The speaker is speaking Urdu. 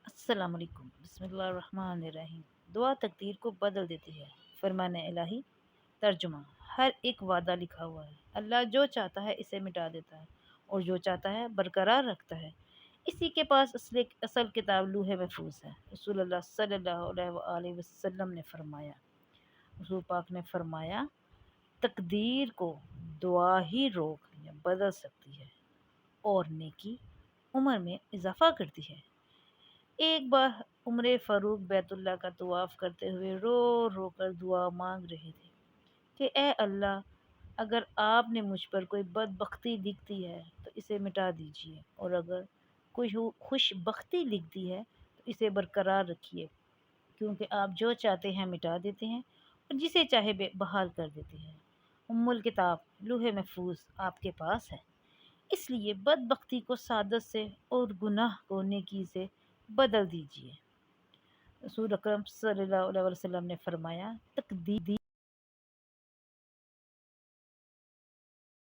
السلام علیکم، بسم اللہ الرحمن الرحیم۔ دعا تقدیر کو بدل دیتی ہے، فرمان الہی۔ ترجمہ: ہر ایک وعدہ لکھا ہوا ہے، اللہ جو چاہتا ہے اسے مٹا دیتا ہے اور جو چاہتا ہے برقرار رکھتا ہے۔ اسی کے پاس اصل کتاب لوح محفوظ ہے۔ رسول اللہ صلی اللہ علیہ وآلہ وسلم نے فرمایا، رسول پاک نے فرمایا، تقدیر کو دعا ہی روک یا بدل سکتی ہے اور نیکی عمر میں اضافہ کرتی ہے۔ ایک بار عمر فاروق بیت اللہ کا طواف کرتے ہوئے رو رو کر دعا مانگ رہے تھے کہ اے اللہ، اگر آپ نے مجھ پر کوئی بدبختی لکھ دی ہے تو اسے مٹا دیجیے، اور اگر کوئی خوش بختی لکھ دی ہے تو اسے برقرار رکھیے، کیونکہ آپ جو چاہتے ہیں مٹا دیتے ہیں اور جسے چاہے بحال کر دیتے ہیں۔ الکتاب لوح محفوظ آپ کے پاس ہے، اس لیے بدبختی کو سعادت سے اور گناہ کو نیکی سے بدل دیجیے۔ رسول اکرم صلی اللہ علیہ وسلم نے فرمایا، تقدیر